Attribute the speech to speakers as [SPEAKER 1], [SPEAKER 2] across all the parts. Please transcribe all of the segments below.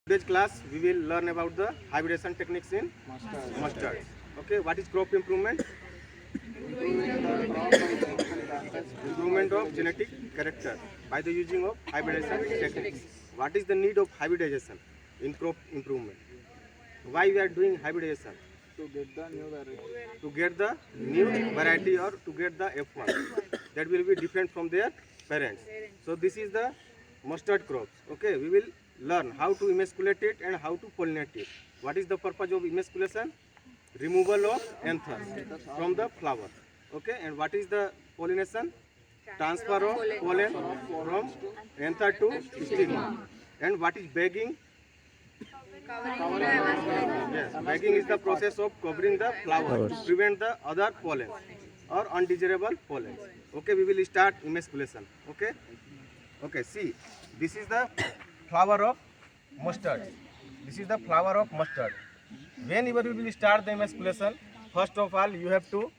[SPEAKER 1] Today's class we will learn about the hybridization techniques in mustard. Okay, what is crop improvement? Improvement of genetic character by the using of hybridization techniques. What is the need of hybridization in crop improvement? Why we are doing hybridization?
[SPEAKER 2] To get the new variety.
[SPEAKER 1] To get the new variety or to get the F1 that will be different from their parents. So this is the mustard crops. Okay, we will learn how to emasculate it and how to pollinate it. What is the purpose of emasculation? Removal of anthers from the flower. Okay, and what is the pollination? Transfer of pollen from anther to stigma. And what is bagging? Yes, bagging is the process of covering the flower to prevent the other pollen or undesirable pollen. Okay, we will start emasculation. Okay, okay. See, this is the flower of mustard. This is the flower of mustard. Whenever we will start the emasculation, first of all you have to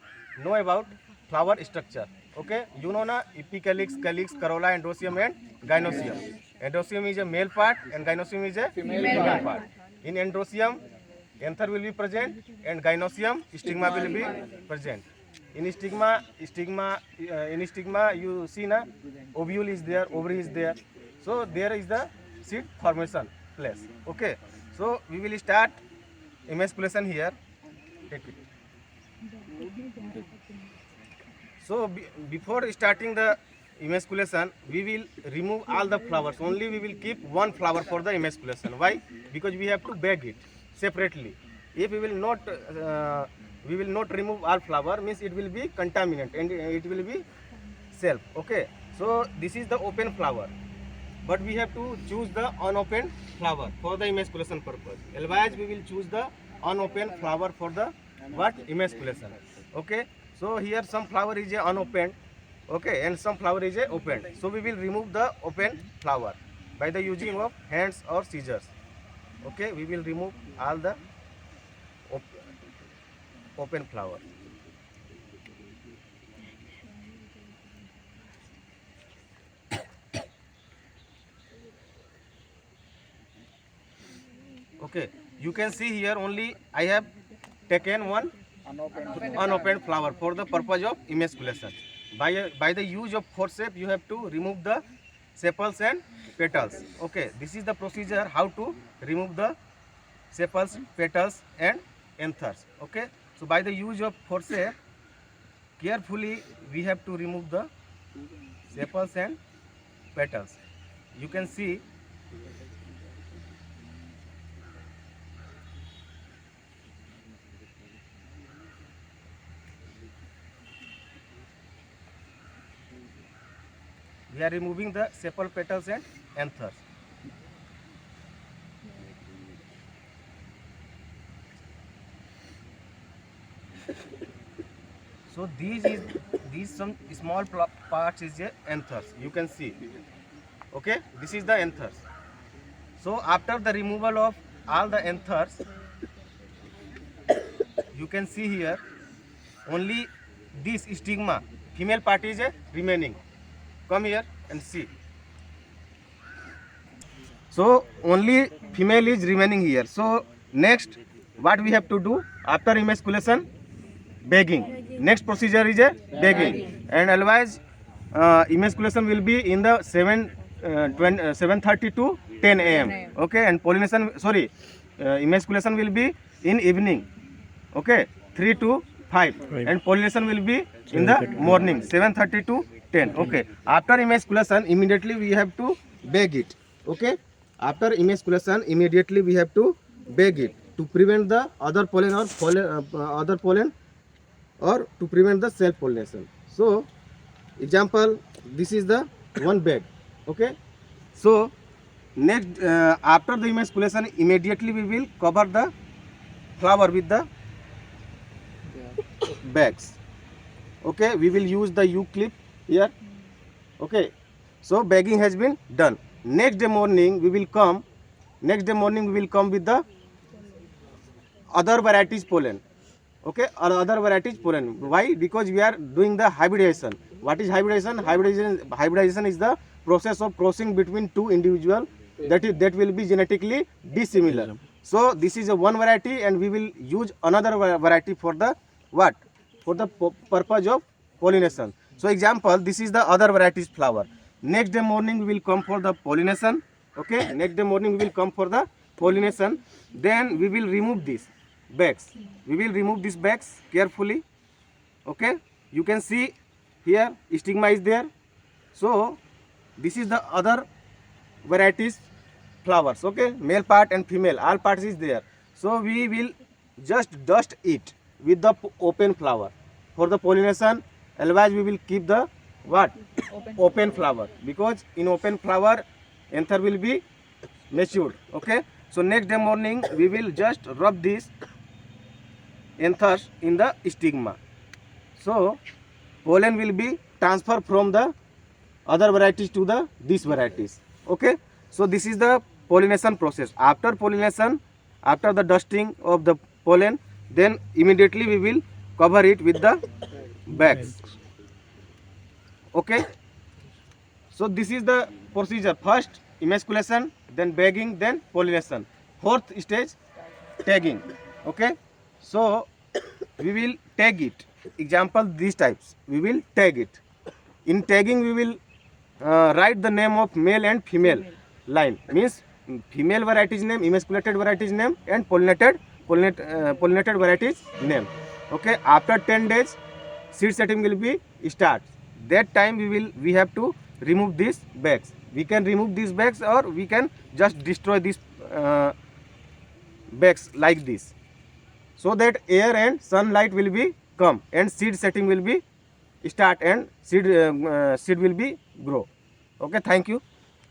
[SPEAKER 1] know about flower structure. Okay, you know na epicalyx, calyx, corolla, endoecium and gynoecium. Endoecium is a male part and gynoecium is a female part. In endoecium, anther will be present and gynoecium, stigma will be present. In stigma you see na ovule is there, ovary is there. So there is the seed formation place. Okay, so we will start emasculation here. Take it. So before starting the emasculation, we will remove all the flowers. Only we will keep one flower for the emasculation. Why? Because we have to bag it separately. If we will not remove all flower, means it will be contaminant and it will be self. Okay. So this is the open flower, but we have to choose the unopened flower for the emasculation purpose. Otherwise, we will choose the unopened flower for the what emasculation. Okay. So here some flower is unopened, okay, and some flower is opened. So we will remove the open flower by the using of hands or scissors. Okay, we will remove all the open flower. Okay, you can see here only I have taken one unopened flower for the purpose of emasculation. By the use of forceps, you have to remove the sepals and petals. Okay, this is the procedure how to remove the sepals, petals and anthers. Okay, so by the use of forceps, carefully we have to remove the sepals and petals. You can see we are removing the sepal, petals and anthers. So these some small parts is a anthers. You can see. Okay, this is the anthers. So after the removal of all the anthers, you can see here only this stigma, female part is remaining. Come here and see. So only female is remaining here. So next what we have to do after emasculation? Bagging. Next procedure is bagging. And otherwise emasculation will be in the 7:30 to 10 a.m. Okay, and pollination, emasculation will be in evening. Okay, 3 to 5. Right. And pollination will be in the morning, 7:30 to 10. Okay, after emasculation immediately we have to bag it. Okay, after emasculation immediately we have to bag it to prevent the other pollen or to prevent the self pollination. So example, this is the one bag. Okay, so next after the emasculation immediately we will cover the flower with the bags. Okay, we will use the U clip here. Okay, so bagging has been done. Next day morning we will come with the other varieties pollen. Okay, or other varieties pollen. Why? Because we are doing the hybridization. What is hybridization? Hybridization is the process of crossing between two individual that will be genetically dissimilar. So this is a one variety, and we will use another variety for the what? For the purpose of pollination. So example, this is the other varieties flower. Next day morning we will come for the pollination. Okay, next day morning we will come for the pollination. Then we will remove these bags. We will remove these bags carefully. Okay, you can see here stigma is there. So this is the other varieties flowers. Okay, male part and female, all parts is there. So we will just dust it with the open flower for the pollination. Otherwise we will keep the what? Open flower, because in open flower anther will be matured. Okay, so next day morning we will just rub this anthers in the stigma. So pollen will be transferred from the other varieties to the these varieties. Okay, so this is the pollination process. After pollination, after the dusting of the pollen, then immediately we will cover it with the bags. Okay, so this is the procedure. First emasculation, then bagging, then pollination. Fourth stage, tagging. Okay, so we will tag it. Example, these types we will tag it. In tagging we will write the name of male and female line, means female varieties name, emasculated varieties name, and pollinated varieties name. Okay, after 10 days seed setting will be start. That time we have to remove these bags. We can remove these bags, or we can just destroy these bags like this, so that air and sunlight will be come and seed setting will be start, and seed will be grow. Okay, thank you.